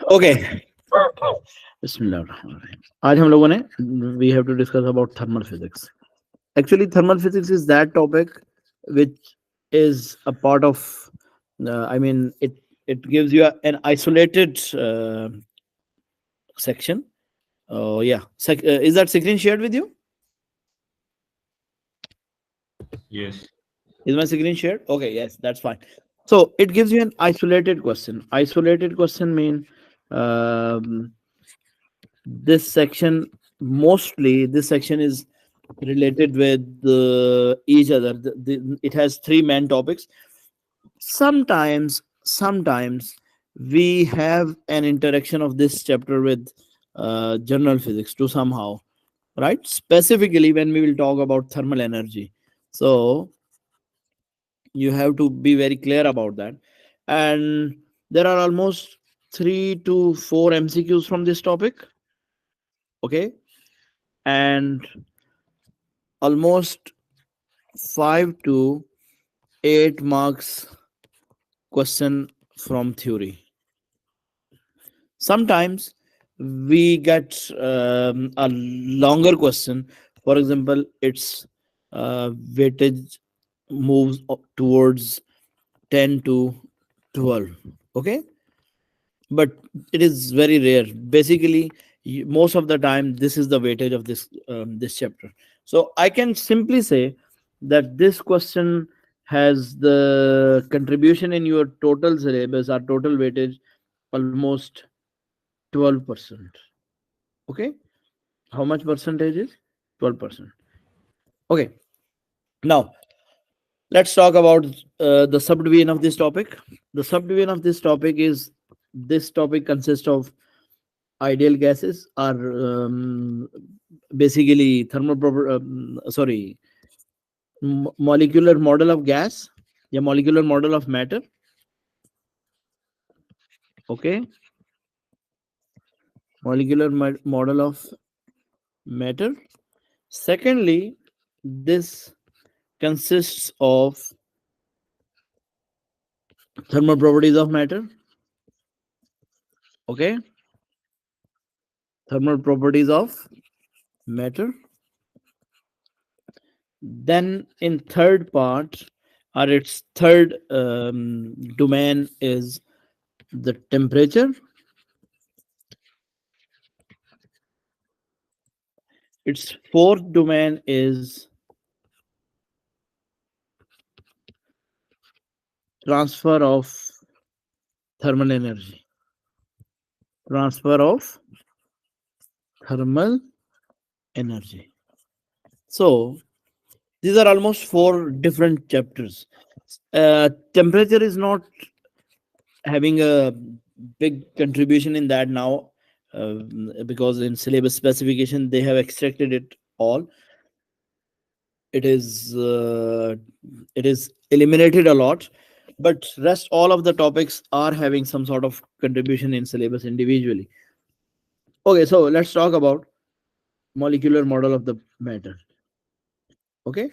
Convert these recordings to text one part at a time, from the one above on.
Okay, बिस्मिल्लाहिर्रहमानिर्रहीम। आज हम लोगों ने we have to discuss about thermal physics. Actually, thermal physics is that topic which is a part of. I mean, it gives you an isolated section. Oh yeah, is that screen shared with you? Yes. Is my screen shared? Okay, yes, that's fine. So it gives you an isolated question. Isolated question mean um, this section, mostly this section is related with each other. It has three main topics. Sometimes we have an interaction of this chapter with general physics to somehow, right? Specifically when we will talk about thermal energy. So you have to be very clear about that. And there are almost 3 to 4 MCQs from this topic. Okay, and almost 5 to 8 marks question from theory. Sometimes we get a longer question. For example, its weightage moves towards 10 to 12. Okay, but it is very rare. Basically, most of the time, this is the weightage of this chapter. So I can simply say that this question has the contribution in your total syllabus or total weightage almost 12%. Okay, how much percentage is 12%? Okay, now let's talk about the subdivision of this topic. The subdivision of this topic is, this topic consists of ideal gases are basically sorry, molecular model of gas, yeah, molecular model of matter. Okay, molecular model of matter. Secondly, this consists of thermal properties of matter. Okay, thermal properties of matter. Then in third part, or its third domain is the temperature. Its fourth domain is transfer of thermal energy. Transfer of thermal energy. So these are almost 4 different chapters. Temperature is not having a big contribution in that now, because in syllabus specification they have extracted it all. It is eliminated a lot, but rest all of the topics are having some sort of contribution in syllabus individually. Okay, so let's talk about molecular model of the matter. Okay,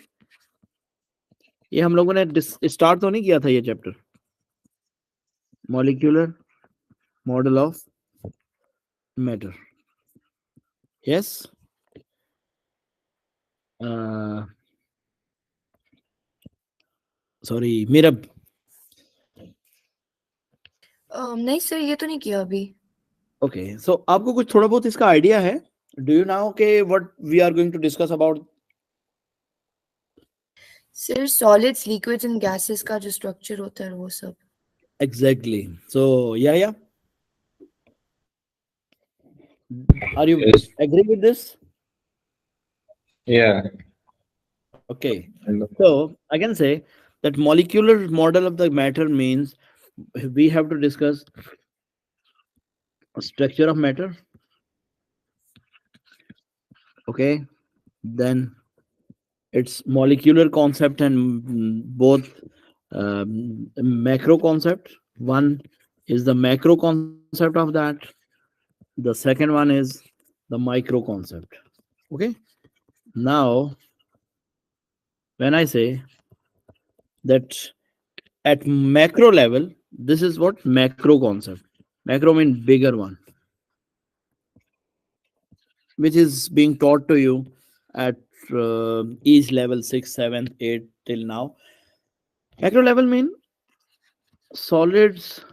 ये हम लोगों ने start तो नहीं किया था ये chapter, molecular model of matter. Yes. uh, Sorry, Mirab. नहीं सर, ये तो नहीं किया अभी. Okay, so आपको कुछ थोड़ा बहुत इसका आइडिया है? Do you know okay what we are going to discuss about? Sir solids, liquids and gases का जो स्ट्रक्चर होता है वो सब. Exactly. So yeah, are you Yes. agree with this? Yeah. Okay, I know. so I can say that molecular model of the matter means we have to discuss structure of matter. Okay, then its molecular concept and both macro concept. One is the macro concept of that. The second one is the micro concept. Okay, now when I say that at macro level, this is what macro concept. Macro means bigger one, which is being taught to you at each level 6, 7, 8 till now. Macro level mean solids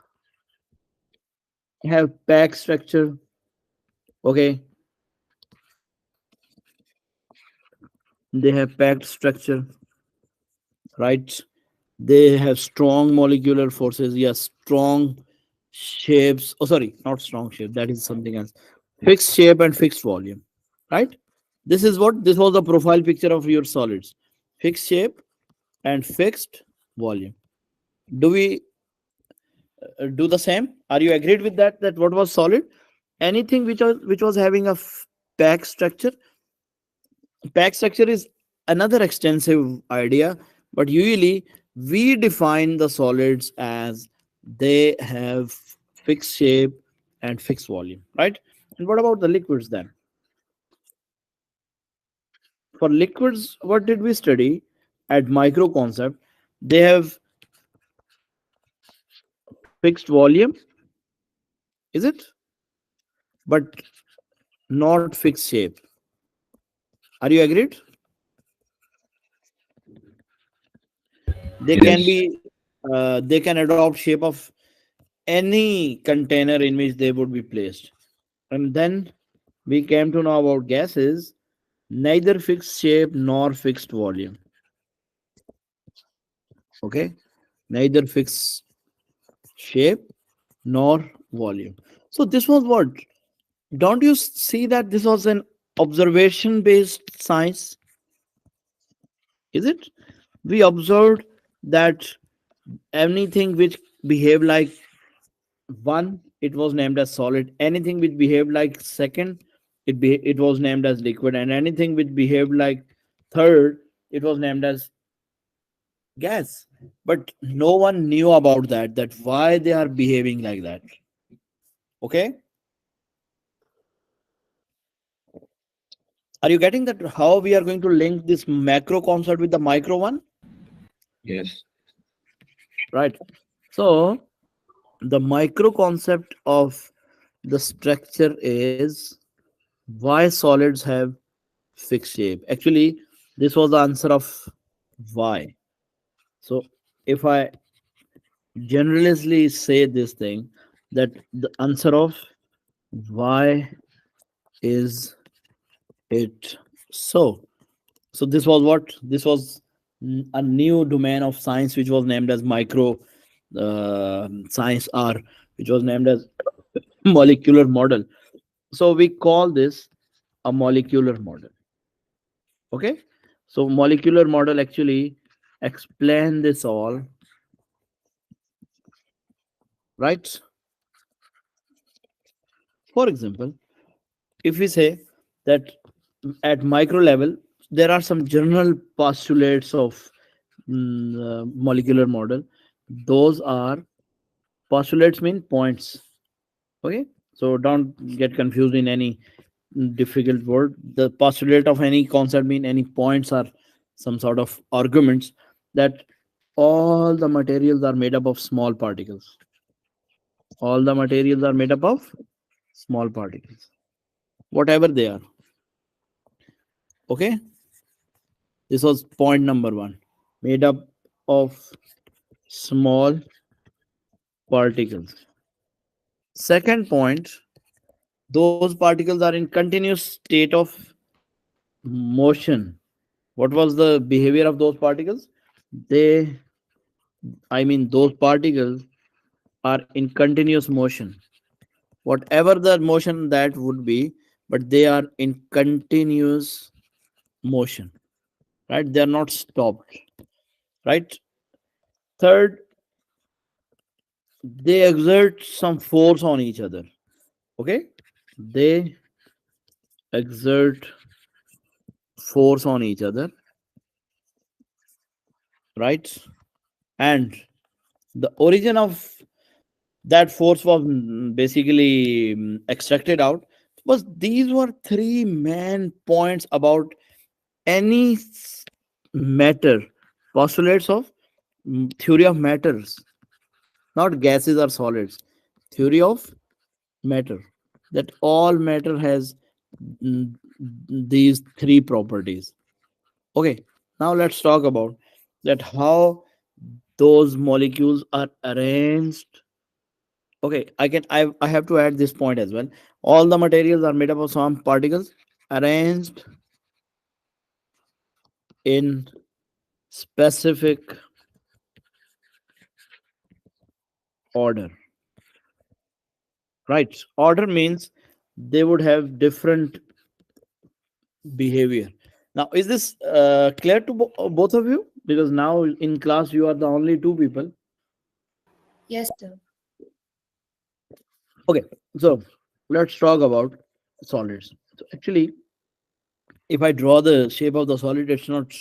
have pack structure. Okay, they have packed structure, right? They have strong molecular forces. Yes, strong shapes. Oh, sorry, not strong shape. That is something else. Fixed shape and fixed volume, right? This was the profile picture of your solids. Fixed shape and fixed volume. Do we do the same? Are you agreed with that? That what was solid? Anything which was having a pack structure. Pack structure is another extensive idea, but usually we define the solids as they have fixed shape and fixed volume, right? And what about the liquids then? For liquids, what did we study at micro concept? They have fixed volume, is it? But not fixed shape. Are you agreed? They can Yes. be, they can adopt shape of any container in which they would be placed. And then we came to know about gases, neither fixed shape nor fixed volume. Okay, neither fixed shape nor volume. So this was what? Don't you see that this was an observation based science? Is it? We observed that anything which behaved like one, it was named as solid. Anything which behaved like second, it was named as liquid, and anything which behaved like third, it was named as gas. But no one knew about that why they are behaving like that. Okay, are you getting that how we are going to link this macro concept with the micro one? Yes. Right. So the micro concept of the structure is why solids have fixed shape. Actually, this was the answer of why. So if I generously say this thing, that the answer of why is it so? So this was what? This was a new domain of science which was named as micro science, or which was named as molecular model. So we call this a molecular model. Okay, so molecular model actually explain this all, right? For example, if we say that at micro level there are some general postulates of molecular model. Those are postulates mean points. Okay, so don't get confused in any difficult word. The postulate of any concept mean any points are some sort of arguments that all the materials are made up of small particles. All the materials are made up of small particles, whatever they are. Okay, this was point number one, made up of small particles. Second point, those particles are in continuous state of motion. What was the behavior of those particles? They, I mean, those particles are in continuous motion. Whatever the motion that would be, but they are in continuous motion, right? They are not stopped, right? Third, they exert some force on each other. Okay, they exert force on each other, right? And the origin of that force was basically extracted out, was these were three main points about any matter, postulates of theory of matters, not gases or solids. Theory of matter. That all matter has mm, these three properties. Okay, now let's talk about that how those molecules are arranged. Okay, I have to add this point as well. All the materials are made up of some particles arranged in specific order. Right? Order means they would have different behavior. Now, is this clear to both of you? Because now in class you are the only two people. Yes, sir. Okay, so let's talk about solids. So actually, if I draw the shape of the solid, it's not,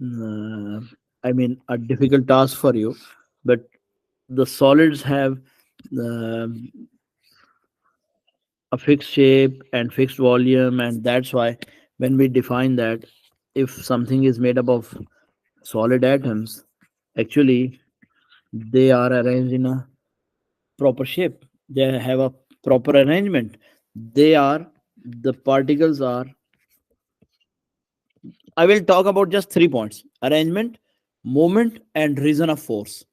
uh, I mean, a difficult task for you, but the solids have uh, a fixed shape and fixed volume, and that's why when we define that, if something is made up of solid atoms, actually they are arranged in a proper shape. They have a proper arrangement. They are the particles are. I will talk about just 3 points: arrangement, moment, and reason of force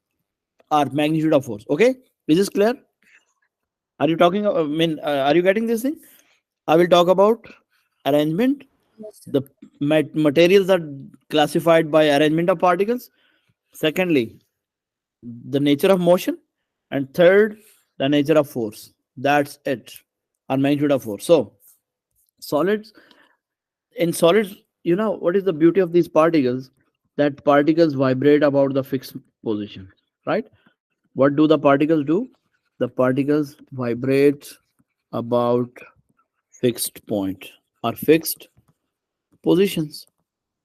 or magnitude of force. Okay, is this clear? Are you talking? I mean, are you getting this thing? I will talk about arrangement. Yes, sir. The materials are classified by arrangement of particles. Secondly, the nature of motion, and third, the nature of force. That's it, or magnitude of force. So solids, in solids, you know what is the beauty of these particles? That particles vibrate about the fixed position, right? What do the particles do? The particles vibrate about fixed point or fixed positions,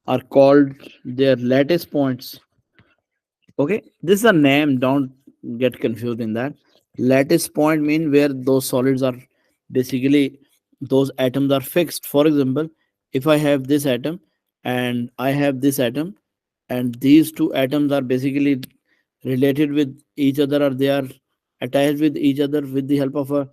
are called their lattice points. Okay, this is a name, don't get confused in that. Lattice point mean where those solids are, basically those atoms are fixed. For example, if I have this atom and I have this atom, and these two atoms are basically related with each other, or they are attached with each other with the help of a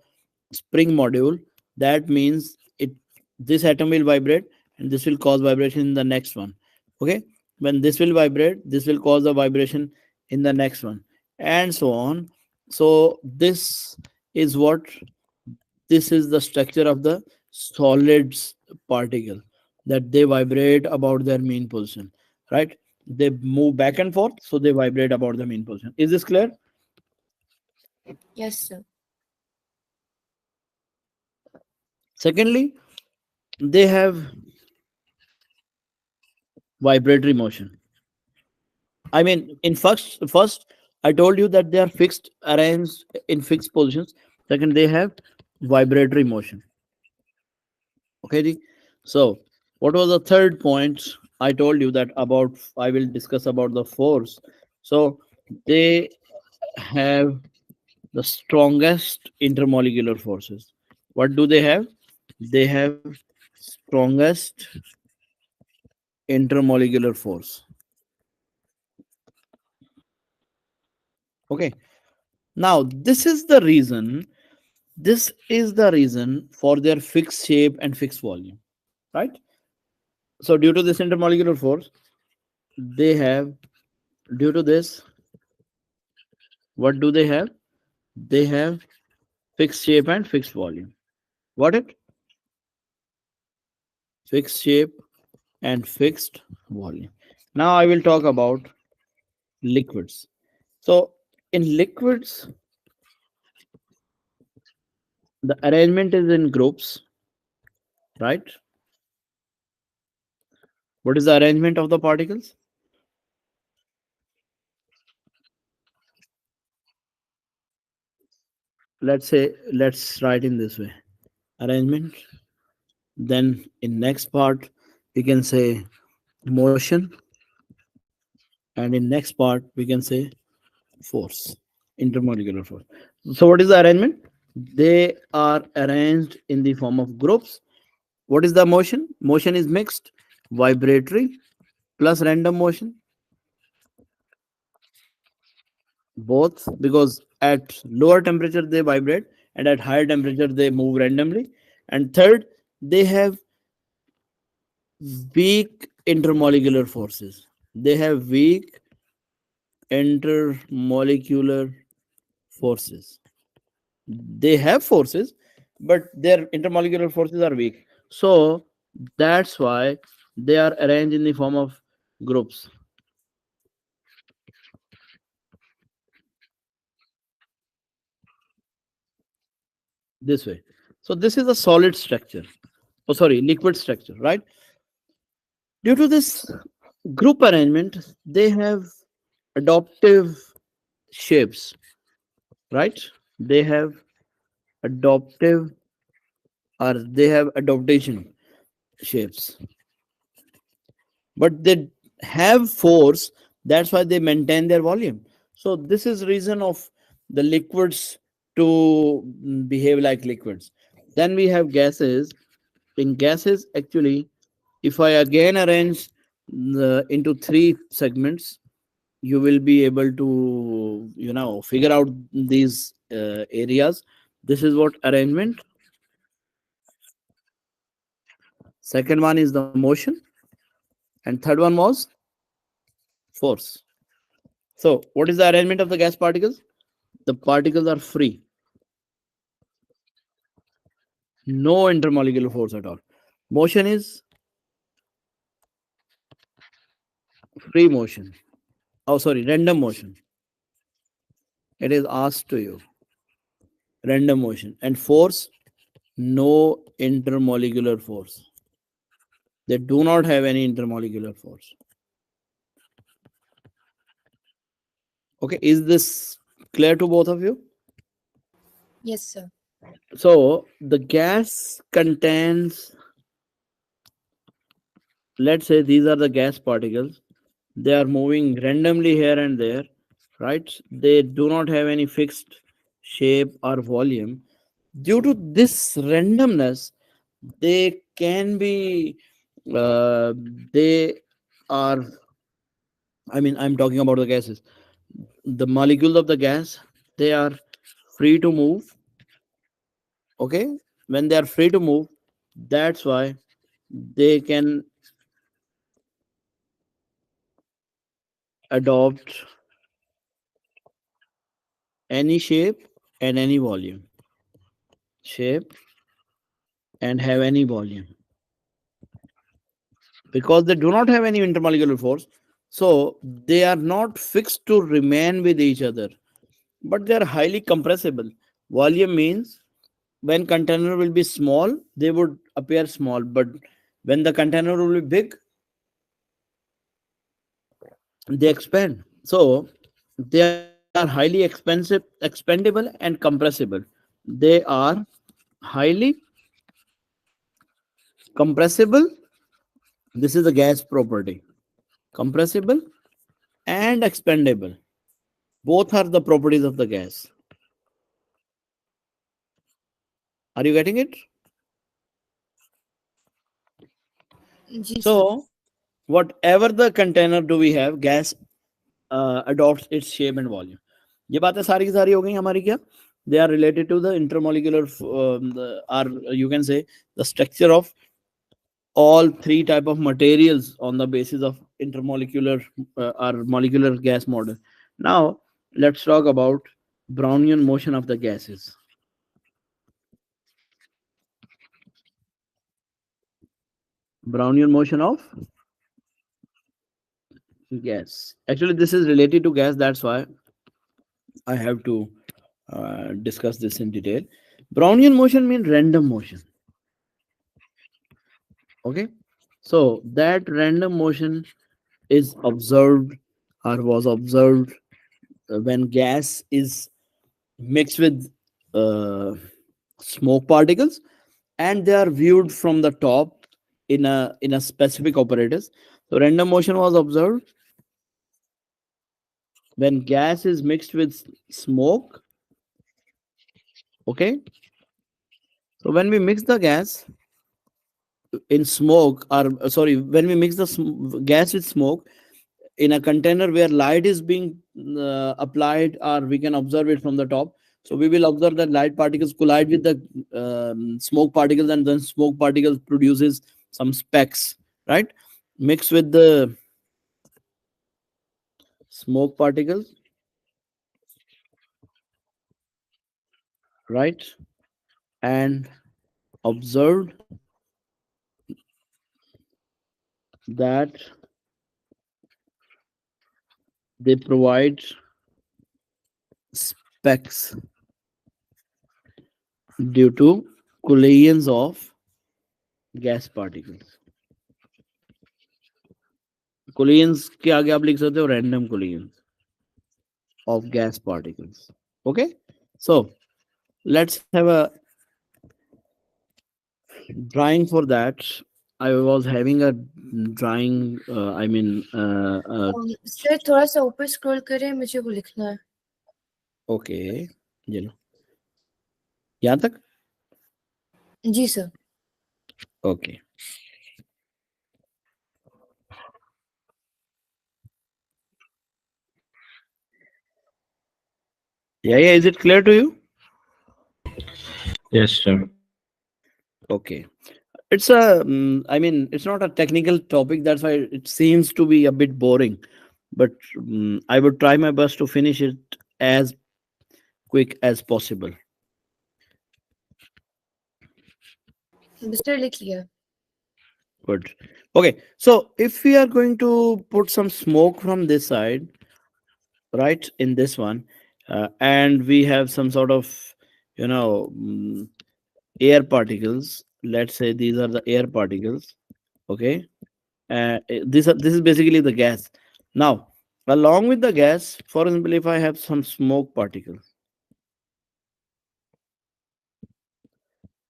spring module, that means it, this atom will vibrate and this will cause vibration in the next one. Okay, when this will vibrate, this will cause a vibration in the next one, and so on. So is what this is the structure of the solids particle, that they vibrate about their mean position, right? They move back and forth, so they vibrate about the mean position. Is this clear? Yes, sir. Secondly, they have vibratory motion. I mean, in first I told you that they are fixed, arranged in fixed positions. Second, they have vibratory motion. Okay, Ji? So what was the third point? I told you that about, I will discuss about the force. So they have the strongest intermolecular forces. What do they have? They have strongest intermolecular force. Okay. Now this is the reason for their fixed shape and fixed volume, right? So due to this intermolecular force, they have, due to this, what do they have? They have fixed shape and fixed volume. What it? Fixed shape and fixed volume. Now I will talk about liquids. So in liquids, the arrangement is in groups, right? What is the arrangement of the particles? Let's say, let's write in this way: arrangement. Then in next part, we can say motion, and in next part we can say force, intermolecular force. So what is the arrangement? They are arranged in the form of groups. What is the motion? Motion is mixed, vibratory plus random motion, both, because at lower temperature they vibrate and at higher temperature they move randomly. And third, they have weak intermolecular forces. They have weak intermolecular forces. They have forces, but their intermolecular forces are weak. So that's why they are arranged in the form of groups this way. So this is a solid structure. Oh, sorry, liquid structure, right? Due to this group arrangement, they have adoptive shapes, right? They have adoptive or they have adaptation shapes, but they have force. That's why they maintain their volume. So this is reason of the liquids to behave like liquids. Then we have gases. In gases, actually, if I again arrange into three segments, you will be able to figure out these areas. This is what arrangement. Second one is the motion, and third one was force. So what is the arrangement of the gas particles? The particles are free, no intermolecular force at all. Motion is free motion. Oh, sorry, random motion. It is asked to you, random motion. And force, no intermolecular force. They do not have any intermolecular force. Okay, is this clear to both of you? Yes, sir. So the gas contains, let's say these are the gas particles. They are moving randomly here and there, right? They do not have any fixed shape or volume. Due to this randomness, they can be, uh, they are, I mean, I'm talking about the gases. The molecules of the gas, they are free to move. Okay, when they are free to move, that's why they can adopt any shape and any volume. Shape and have any volume, because they do not have any intermolecular force. So they are not fixed to remain with each other, but they are highly compressible. Volume means when container will be small, they would appear small, but when the container will be big, they expand. So they are highly expensive, expandable, and compressible. They are highly compressible. This is the gas property. Compressible and expandable. Both are the properties of the gas. Are you getting it? Ji, sir. So, whatever the container do we have, gas adopts its shape and volume. ये बातें सारी की सारी हो गई हमारी क्या? They are related to the intermolecular, or you can say the structure of all three type of materials on the basis of intermolecular or molecular gas model. Now, let's talk about Brownian motion of the gases. Brownian motion of gas. Actually, this is related to gas. That's why I have to discuss this in detail. Brownian motion means random motion. Okay. So that random motion is observed or was observed when gas is mixed with uh, smoke particles, and they are viewed from the top in a specific apparatus. So random motion was observed when gas is mixed with smoke. Okay, so when we mix the gas in smoke, or sorry, when we mix the gas with smoke in a container where light is being applied, or we can observe it from the top. So we will observe that light particles collide with the smoke particles, and then smoke particles produces some specks, right? Mixed with the smoke particles, right? And observed that they provide specks due to collisions of gas particles. Collisions के आगे आप लिख सकते हो random collisions of gas particles. Okay, so let's have a drawing for that. I was having a drawing. Sir थोड़ा सा ऊपर scroll करें, मुझे वो लिखना है. Okay, you know, यहाँ तक. जी sir. Okay. Yeah, yeah. Is it clear to you? Yes, sir. Okay. It's a. It's not a technical topic. That's why it seems to be a bit boring. But I would try my best to finish it as quick as possible. Sir लिख लिया. Good. Okay. So if we are going to put some smoke from this side, right, in this one, and we have some sort of, you know, air particles. Let's say these are the air particles. Okay. This is basically the gas. Now, along with the gas, for example, if I have some smoke particles,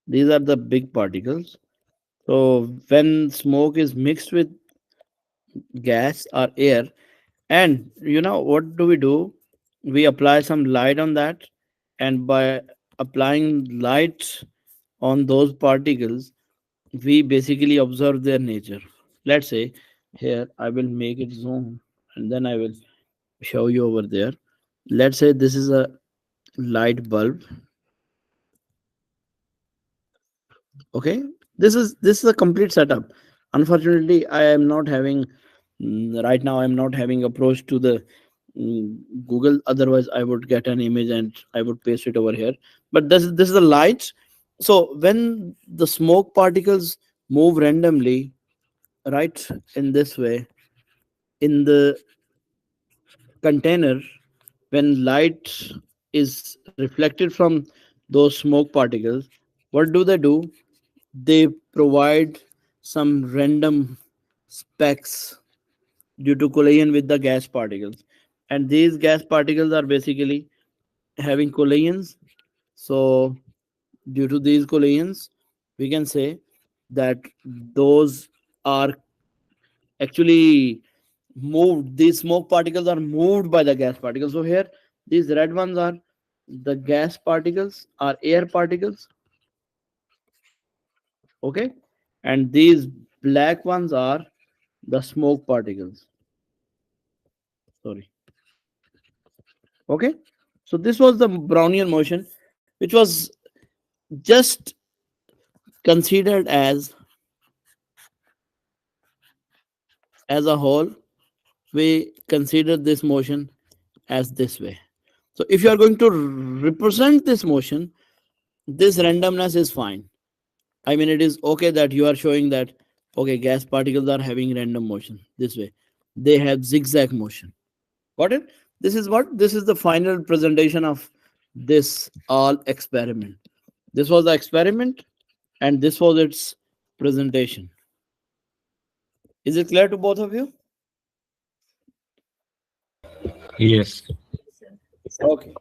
these are the big particles. So when smoke is mixed with gas or air, and you know what do? We apply some light on that, and by applying light on those particles, we basically observe their nature. Let's say here I will make it zoom, and then I will show you over there. Let's say this is a light bulb. Okay, this is a complete setup. Unfortunately, I am not having right now. I am not having approach to the Google. Otherwise, I would get an image and I would paste it over here. But this is the light. So when the smoke particles move randomly, right, in this way, in the container, when light is reflected from those smoke particles, what do? They provide some random specks due to collision with the gas particles, and these gas particles are basically having collisions. So due to these collisions, we can say that those are actually moved. These smoke particles are moved by the gas particles. So here these red ones are the gas particles, are air particles. Okay, and these black ones are the smoke particles. Sorry. Okay, so this was the Brownian motion, which was just considered as a whole. We consider this motion as this way. So if you are going to represent this motion, this randomness is fine. I mean, it is okay that you are showing that, okay, gas particles are having random motion this way. They have zigzag motion. Got it? This is what? This is the final presentation of this all experiment. This was the experiment and this was its presentation. Is it clear to both of you? Yes. Okay.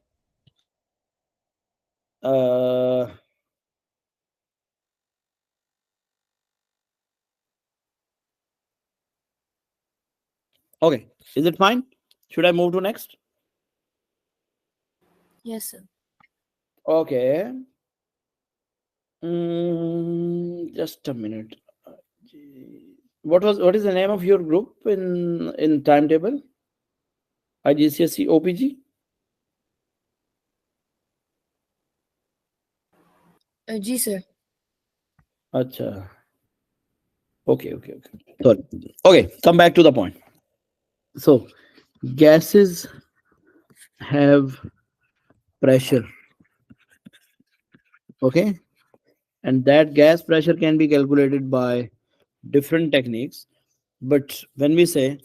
Uh, okay. Is it fine? Should I move to next? Yes sir. Okay. Just a minute. What is the name of your group in timetable? IGCSE OPG? G, sir. Acha. Okay. Sorry. Okay, come back to the point. So, gases have pressure, okay? And that gas pressure can be calculated by different techniques. But when we say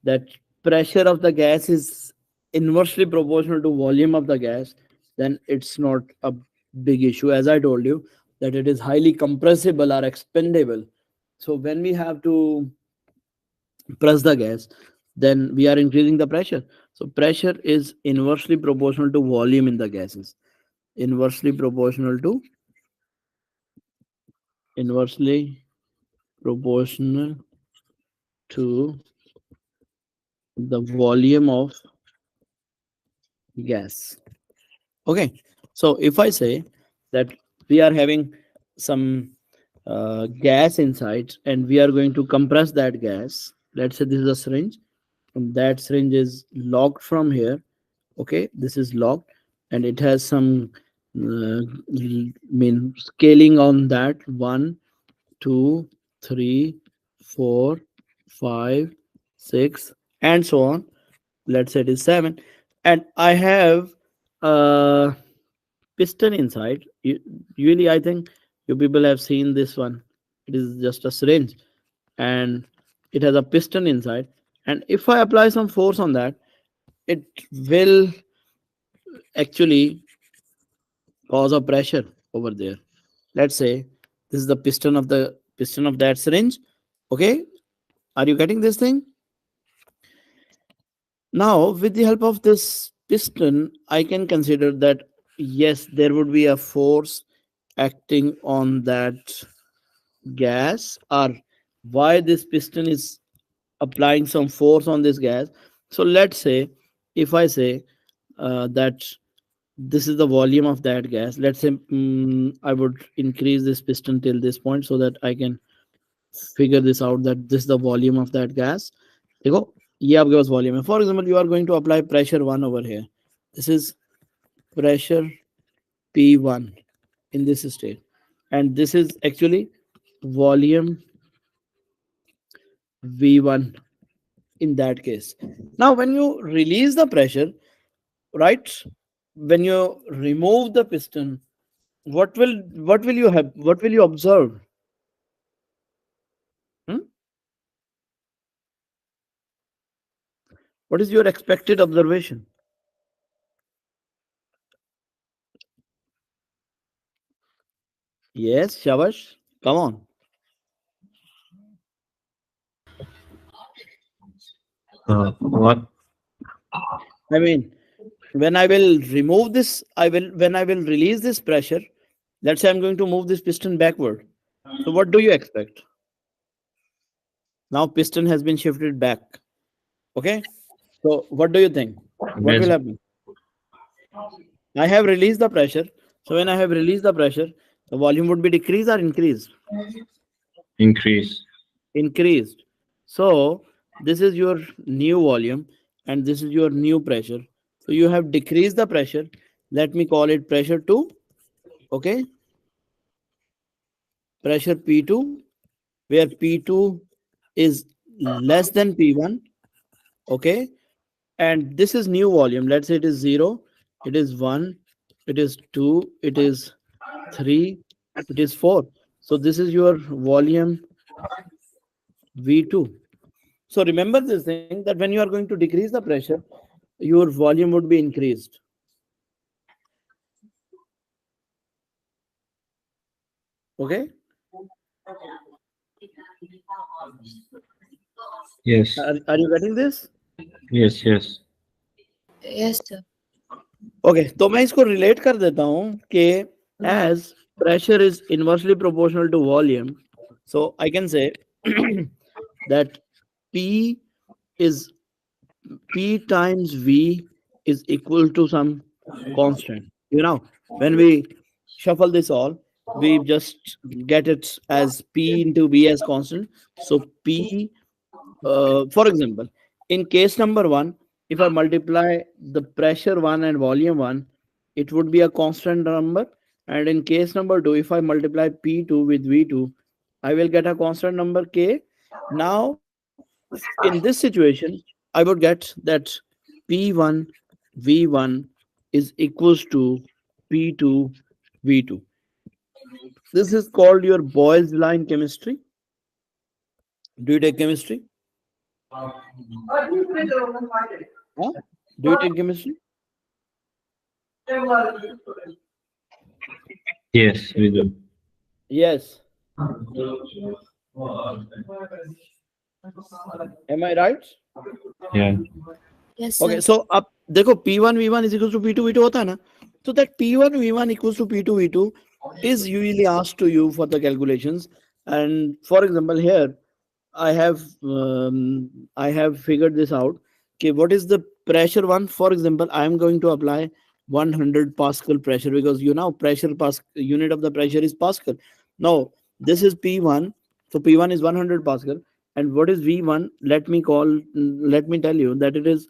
that pressure of the gas is inversely proportional to volume of the gas, then it's not a big issue. As I told you, that it is highly compressible or expandable. So when we have to press the gas, then we are increasing the pressure. So pressure is inversely proportional to volume in the gases. Inversely proportional to inversely proportional to the volume of gas. Okay. So if I say that we are having some gas inside and we are going to compress that gas, let's say this is a syringe and that syringe is locked from here. Okay, this is locked and it has some mean scaling on that: 1, 2, 3, 4, 5, 6, and so on. Let's say it is 7, and I have a piston inside. Usually I think you people have seen this one. It is just a syringe and it has a piston inside, and if I apply some force on that, it will actually cause a pressure over there. Let's say this is the piston of that syringe. Okay, are you getting this thing? Now with the help of this piston, I can consider that yes, there would be a force acting on that gas, or why this piston is applying some force on this gas. So let's say if I say that this is the volume of that gas, let's say I would increase this piston till this point so that I can figure this out, that this is the volume of that gas. देखो ये आपके पास volume है. For example you are going to apply pressure 1 over here. This is pressure P1 in this state, and this is actually volume V1 in that case. Now when you release the pressure, right, when you remove the piston, what will you have, what will you observe? Hmm? What is your expected observation? Yes, Shabash, come on. What? I mean, when I will remove this, when I will release this pressure, let's say I'm going to move this piston backward. So what do you expect? Now piston has been shifted back. Okay. So what do you think? What will Gas happen? I have released the pressure. So when I have released the pressure, the volume would be decreased or increased? increase. Increased. So this is your new volume and this is your new pressure. So you have decreased the pressure. Let me call it pressure 2. Okay. Pressure P2, where P2 is less than P1. Okay. And this is new volume. Let's say it is 0, it is 1, it is 2, it is 3, it is 4. So this is your volume V2. So remember this thing, that when you are going to decrease the pressure, your volume would be increased. Okay. Yes. Are you getting this? Yes. Yes, sir. Okay तो मैं इसको relate कर देता हूं कि as pressure is inversely proportional to volume, so I can say that P is P times V is equal to some constant. You know, when we shuffle this all, we just get it as P into V as constant. So P, for example, in case number 1, if I multiply the pressure 1 and volume 1, it would be a constant number. And in case number 2, if I multiply P2 with V2, I will get a constant number K. Now, in this situation, I would get that P1 V1 is equals to P2 V2. This is called your Boyle's line chemistry. Do you take chemistry? Huh? Do you take chemistry? Yes, we do. Yes. Am I right? Yeah. Yes, Okay, sir. so अब देखो P1 V1 is equals to P2 V2 होता है ना, so that P1 V1 equals to P2 V2 is usually asked to you for the calculations. And for example, here I have figured this out. Okay, what is the pressure one? For example, I am going to apply 100 Pascal pressure, because you know pressure unit of the pressure is Pascal. Now this is P1, so P1 is 100 Pascal. And what is V1? Let me tell you that it is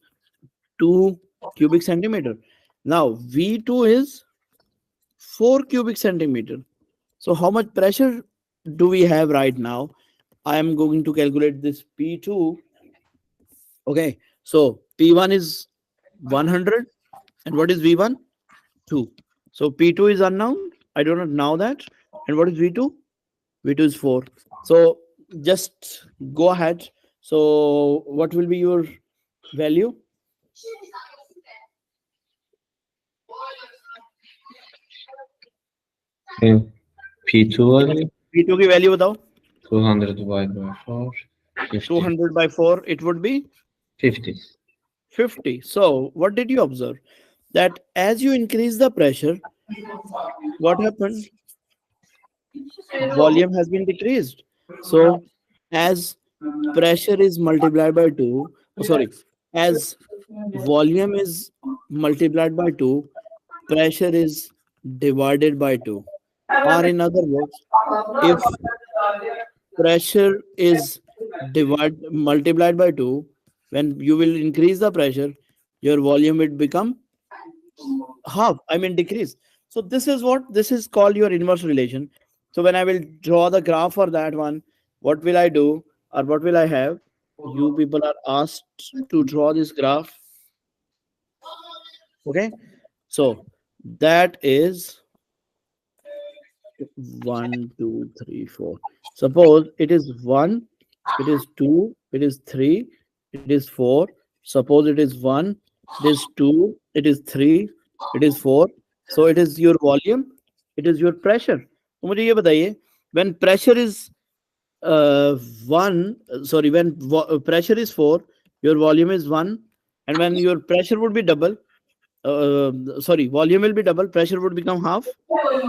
2 cubic centimeter. Now V2 is 4 cubic centimeter. So how much pressure do we have right now? I am going to calculate this P2. Okay, so P1 is 100, and what is V1? 2. So P2 is unknown. I do not know that. And what is V2? V2 is 4. So just go ahead. So what will be your value? Okay. P2 value, P2 की value बताओ. 200 divided by 4, 50. 200 by 4, it would be 50. 50. So what did you observe? That as you increase the pressure, what happened? Volume has been decreased. So as pressure is multiplied by 2, oh, sorry, as volume is multiplied by 2, pressure is divided by 2. Or in other words, if pressure is multiplied by 2, when you will increase the pressure, your volume will become half, I mean decrease. So this is called your inverse relation. So when I will draw the graph for that one, what will I do, or what will I have? You people are asked to draw this graph. Okay, so that is 1 2 3 4. Suppose it is 1, it is 2, it is 3, it is 4. Suppose it is 1, it is 2, it is 3, it is 4. So it is your volume, it is your pressure. तो मुझे ये बताइए, when pressure is 1, sorry, when pressure is 4, your volume is 1. And when your pressure would be double, sorry, volume will be double, pressure would become half.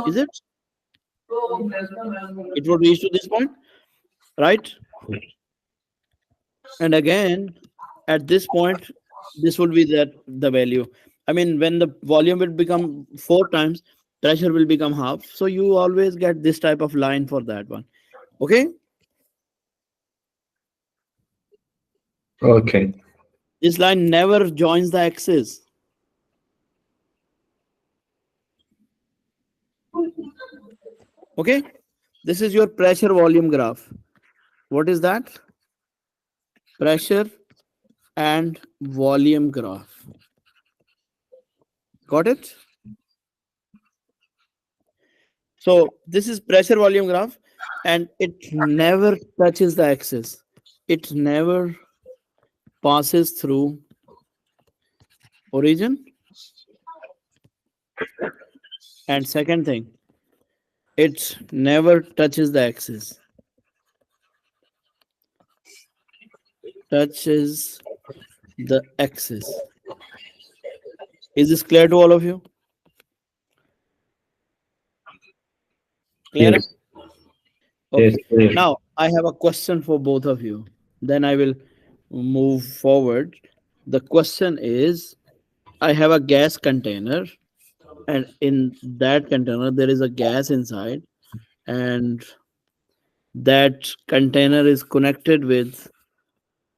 Is it? It would reach to this point, right? And again, at this point, this would be the value. I mean, when the volume will become 4 times, pressure will become half. So you always get this type of line for that one. Okay, Okay. this line never joins the axis. Okay, this is your pressure volume graph. What is that? Pressure and volume graph. Got it? So this is pressure volume graph, and it never touches the axis. It never passes through origin. And second thing, it never touches the axis. Touches the axis. Is this clear to all of you? Clear? Yes. Yes. Okay. Clear. Now I have a question for both of you. Then I will move forward. The question is, I have a gas container, and in that container there is a gas inside, and that container is connected with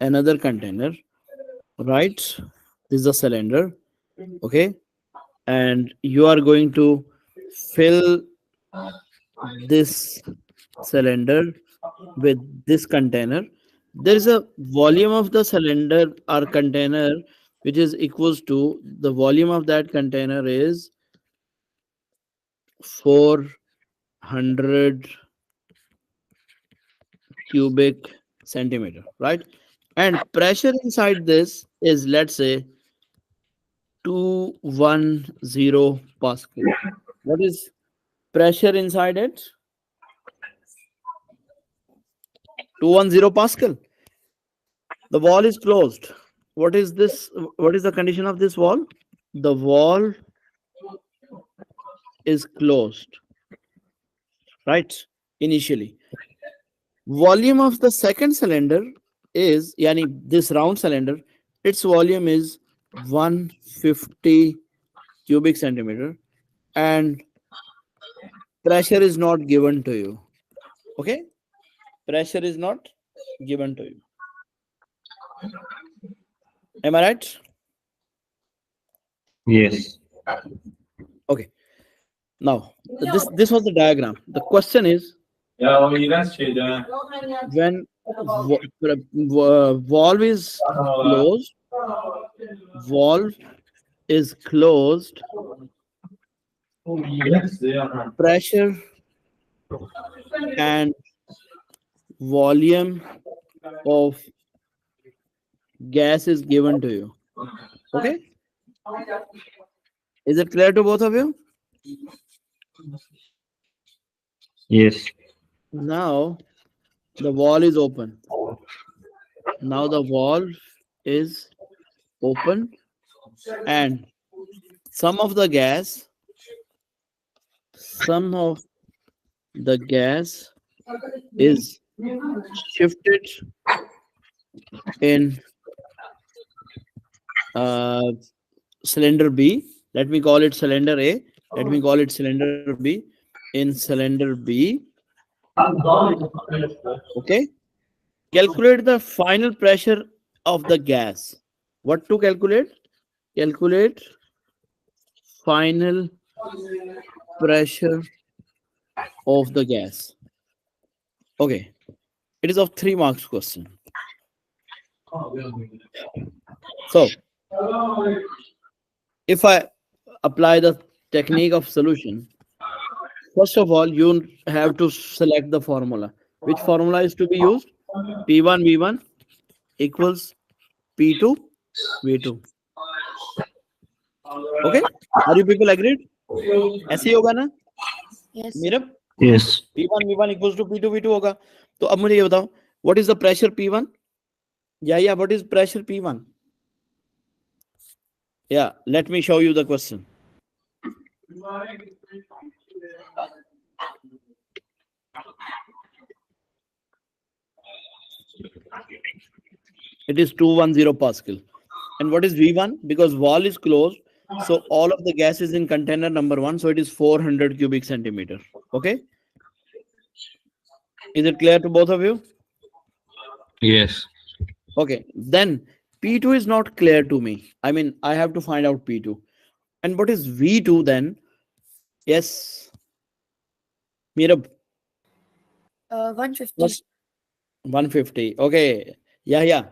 another container, right? This is a cylinder. Okay, and you are going to fill this cylinder with this container. There is a volume of the cylinder or container which is equals to the volume of that container is 400 cubic centimeter, right? And pressure inside this is, let's say, 210 pascal. What is pressure inside it? 210 pascal. The wall is closed. What is this? What is the condition of this wall? The wall is closed, right? Initially. Volume of the second cylinder is, yani this round cylinder, its volume is 150 cubic centimeter, and pressure is not given to you. Okay? Pressure is not given to you. Am I right? Yes. Okay. Now, this was the diagram. The question is, Ya o iğrenç şeydi ha. when valve is closed, valve is closed, O iğrençti ya. pressure and volume of gas is given to you. Okay? Is it clear to both of you? Yes. Now the wall is open. Now the valve is open, and some of the gas is shifted in cylinder B. Let me call it cylinder A. Let me call it cylinder B. In cylinder B, okay, calculate the final pressure of the gas. What to calculate? Calculate final pressure of the gas. Okay, it is of 3 marks question. So if I apply the technique of solution, first of all, you have to select the formula. Which formula is to be used? P1 V1 equals P2 V2. Okay? Are you people agreed? ऐसे ही होगा ना? Yes. Meerab? Yes. P1 V1 equals to P2 V2 होगा. तो अब मुझे ये बताओ, what is the pressure P1? Yeah, what is pressure P1? Yeah, let me show you the question. It is 210 pascal. And what is V1? Because wall is closed, so all of the gas is in container number 1, so it is 400 cubic centimeter. Okay? Is it clear to both of you? Yes. Okay, then P2 is not clear to me. I mean, I have to find out P2. And what is V2 then? Yes. Mirab, 150. what's 150? Okay. Yeah.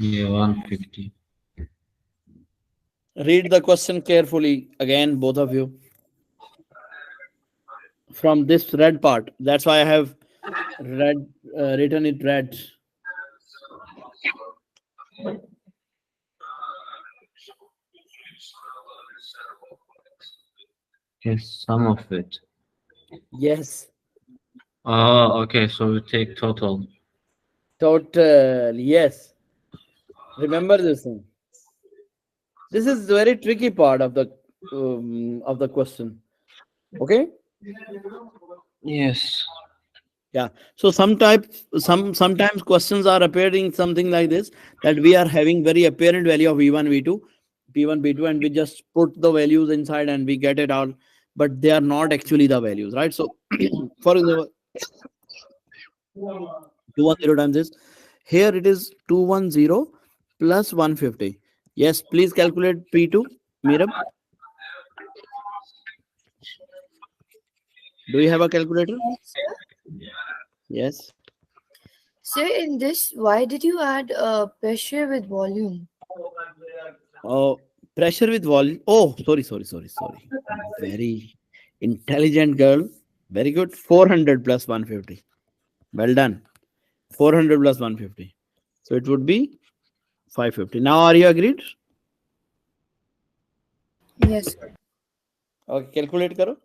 Yeah, 150. Read the question carefully again, both of you. From this red part. That's why I have written it red. Yes, some of it. Yes. Oh, okay. So we take total. Total. Yes. Remember this thing. This is very tricky part of the question. Okay. Yes. Yeah. So sometimes questions are appearing something like this, that we are having very apparent value of V1, V2, P1, P2, and we just put the values inside and we get it all, but they are not actually the values, right? So for example, 210 times this. Here it is 210 plus 150. Yes, please calculate P2. Mirab, do you have a calculator? Yes, sir. Yes. Sir, in this, why did you add pressure with volume? Oh, pressure with volume. Oh, sorry. Very intelligent girl. Very good. 400 plus 150. Well done. 400 plus 150. So it would be 550. Now, are you agreed? Yes, sir. Okay, calculate karo.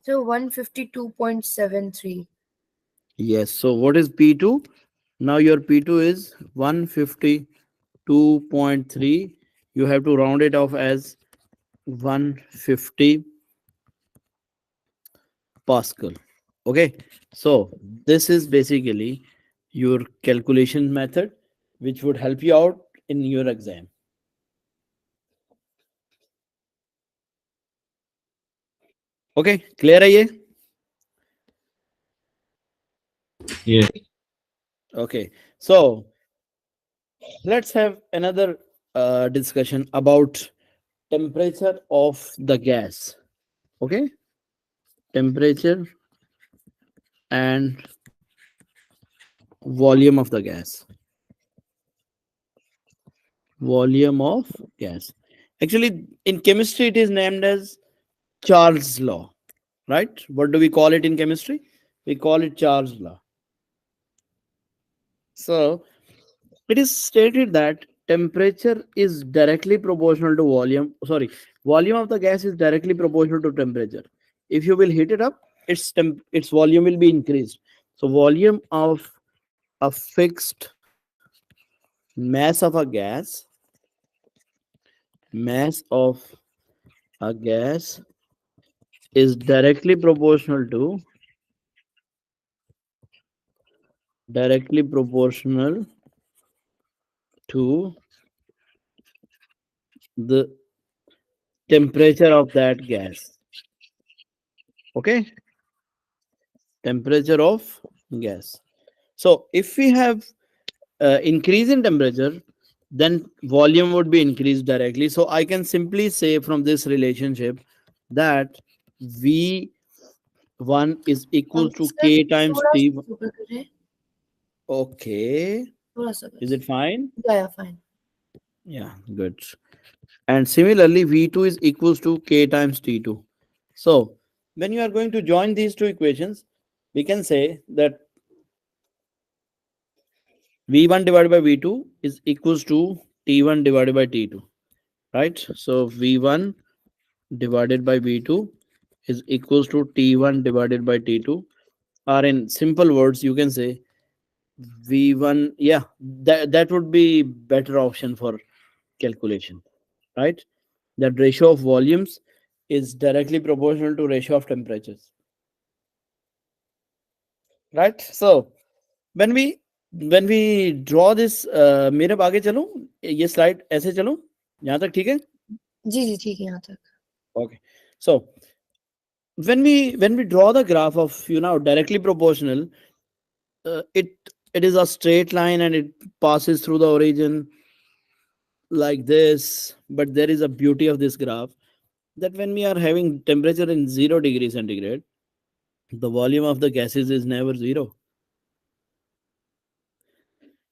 So 152.73. Yes. So what is P2? Now your P2 is 152.3. You have to round it off as 150 Pascal. Okay. So this is basically your calculation method, which would help you out in your exam. Okay. Clear है ये? Yes. Okay. So let's have another discussion about temperature of the gas. Okay. Temperature and volume of the gas. Volume of gas. Actually, in chemistry, it is named as Charles law, right? What do we call it in chemistry? We call it Charles law. So it is stated that temperature is directly proportional to volume. Sorry, volume of the gas is directly proportional to temperature. If you will heat it up, its volume will be increased. So volume of a fixed mass of a gas, mass of a gas is directly proportional to the temperature of that gas. Okay, temperature of gas. So if we have increase in temperature, then volume would be increased directly. So I can simply say from this relationship that V1 is equal to Sir, K times थोड़ा T. सा ऊपर करें, Okay, थोड़ा सा is बस. it fine? Yeah, fine. Yeah, good. And similarly, V2 is equals to K times T2. So when you are going to join these two equations, we can say that V1 divided by V2 is equals to T1 divided by T2, right? So V1 divided by V2 is equals to T1 divided by T2. Or in simple words, you can say V1, yeah, that would be better option for calculation, right? That ratio of volumes is directly proportional to ratio of temperatures, right? So when we draw this, मेरे आगे चलो, ये slide ऐसे चलो, यहाँ तक ठीक है? जी जी ठीक है यहाँ तक. Okay. So when we draw the graph of directly proportional, it is a straight line and it passes through the origin like this. But there is a beauty of this graph that when we are having temperature in 0 degrees centigrade, the volume of the gases is never zero.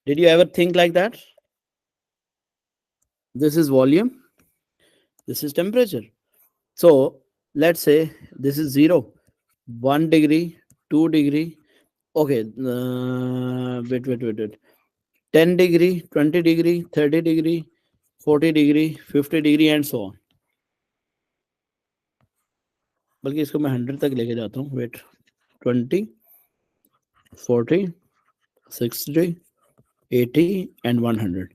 Did you ever think like that? This is volume, this is temperature. So let's say this is 0, 1 degree, 2 degree. Okay, wait. 10 degree, 20 degree, 30 degree, 40 degree, 50 degree and so on. बल्कि इसको मैं 100 तक लेके जाता हूँ. Wait, 20, 40, 60, 80 and 100.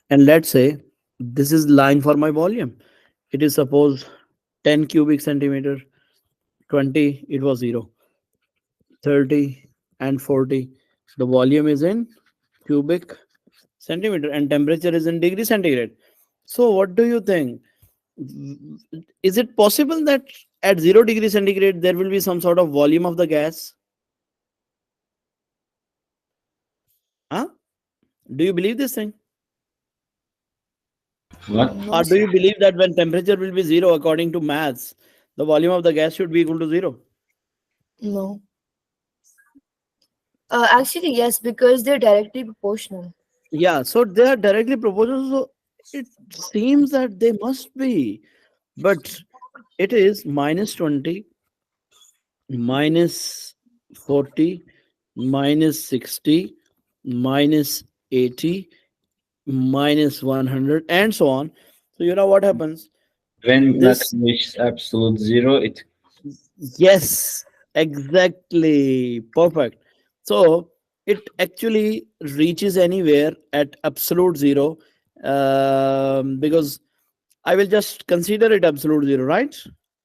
And let's say this is line for my volume. It is suppose 10 cubic centimeter, 20 it was 0, 30 and 40. The volume is in cubic centimeter and temperature is in degree centigrade. So what do you think? Is it possible that at 0 degree centigrade there will be some sort of volume of the gas? Huh? Do you believe this thing? What? No, Or do sir. you believe that when temperature will be 0 according to maths, the volume of the gas should be equal to 0? No. Actually, yes, because they're directly proportional. Yeah, so they are directly proportional. So it seems that they must be, but it is minus 20, minus 40, minus 60, minus 80, minus 100, and so on. So you know what happens? When This, nothing reaches absolute zero, it yes, exactly, perfect. So it actually reaches anywhere at absolute zero, because I will just consider it absolute zero, right?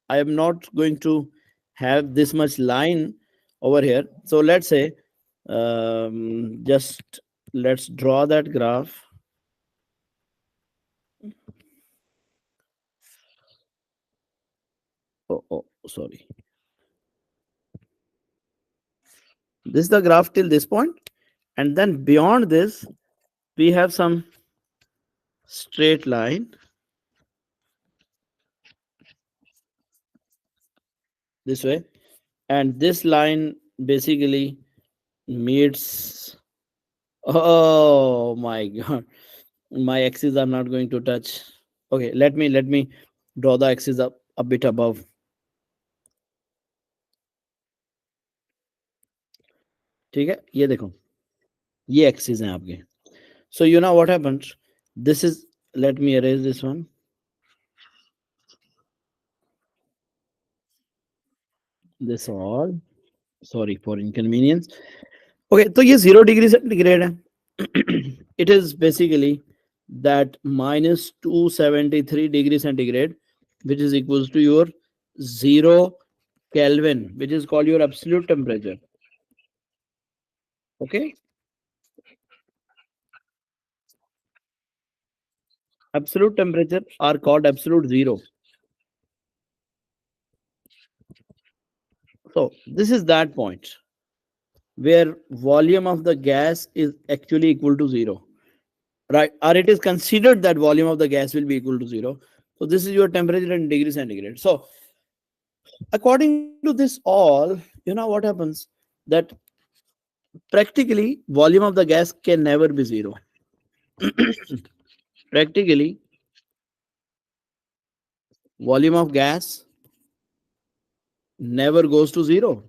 I am not going to have this much line over here. So let's say, just let's draw that graph. Oh, sorry. This is the graph till this point, and then beyond this, we have some straight line this way, and this line basically meets. Oh my god, my axes are not going to touch. Okay, let me draw the axis up a bit above. ठीक है, ये देखो, ये axes हैं आपके. So you know what happens? This is, let me erase this one. This all, sorry for inconvenience. Okay, तो ये 0 degree centigrade है. It is basically that minus 273 degree centigrade, which is equals to your 0 Kelvin, which is called your absolute temperature. Okay, absolute temperature are called absolute zero. So this is that point where volume of the gas is actually equal to zero, right? Or it is considered that volume of the gas will be equal to zero. So this is your temperature in degree centigrade. So according to this all, you know what happens? That practically volume of the gas can never be zero. Practically volume of gas never goes to zero,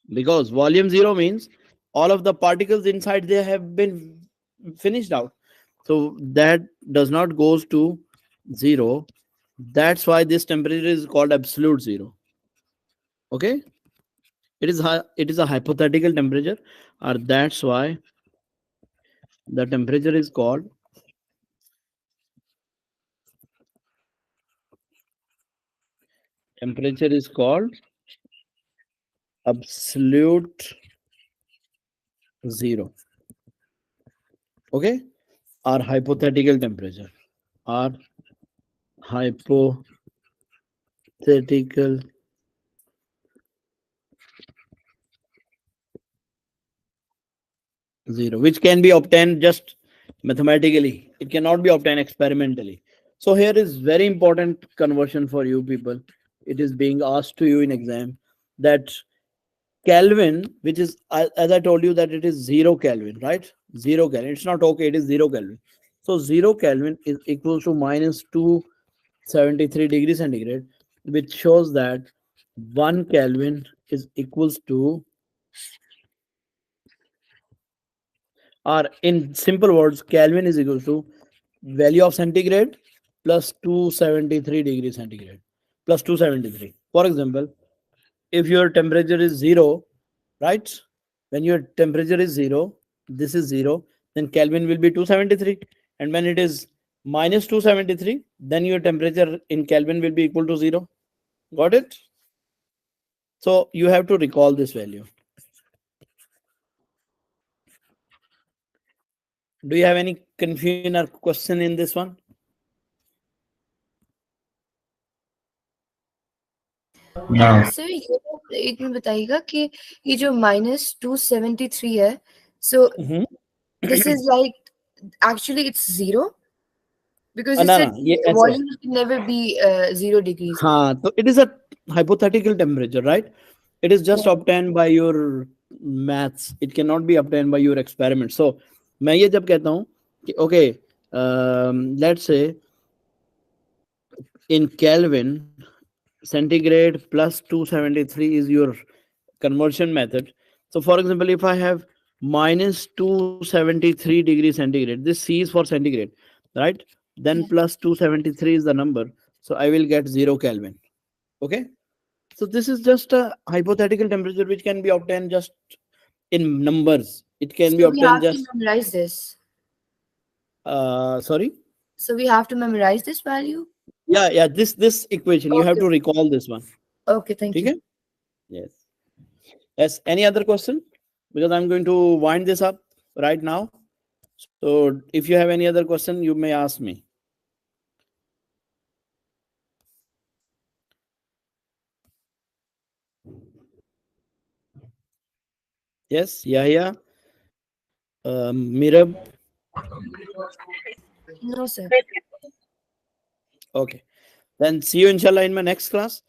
because volume zero means all of the particles inside there have been finished out. So that does not goes to zero. That's why this temperature is called absolute zero. Okay, it is a hypothetical temperature, or that's why the temperature is called absolute zero. Okay, or hypothetical temperature, or hypothetical zero, which can be obtained just mathematically. It cannot be obtained experimentally. So here is very important conversion for you people. It is being asked to you in exam that Kelvin, which is, as I told you, that it is 0 Kelvin, right? 0 Kelvin. It's not okay. It is 0 Kelvin. So 0 Kelvin is equal to minus 273 degrees centigrade, which shows that 1 Kelvin is equals to, or in simple words, Kelvin is equal to value of centigrade plus 273 degrees centigrade plus 273. For example, if your temperature is 0, right? When your temperature is 0, this is 0, then Kelvin will be 273. And when it is minus 273, then your temperature in Kelvin will be equal to 0. Got it? So you have to recall this value. Do you have any confusion or question in this one? No. Sir ये एक minute बताइएगा कि ये जो -273 है, so Mhm. this is like actually it's zero because you ना said ना ये ऐसे है. volume can never be 0 degrees. हाँ, तो it is a hypothetical temperature, right? It is just Yeah. obtained by your maths. It cannot be obtained by your experiment. So मैं ये जब कहता हूँ कि okay, let's say in Kelvin, centigrade plus 273 is your conversion method. So for example, if I have -273 degrees centigrade, this C is for centigrade, right? Then Yeah. plus 273 is the number. So I will get 0 Kelvin. Okay. So this is just a hypothetical temperature which can be obtained just in numbers. It can be So we obtained have to just memorize this. sorry. So we have to memorize this value. Yeah, this equation you have Okay. to recall this one. Okay. Thank you. Okay. Yes. Yes. Any other question? Because I'm going to wind this up right now. So if you have any other question, you may ask me. Yes. Yeah. Mirab. No, sir. Okay. Then see you inshallah in my next class.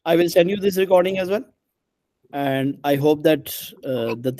I will send you this recording as well. And I hope that the things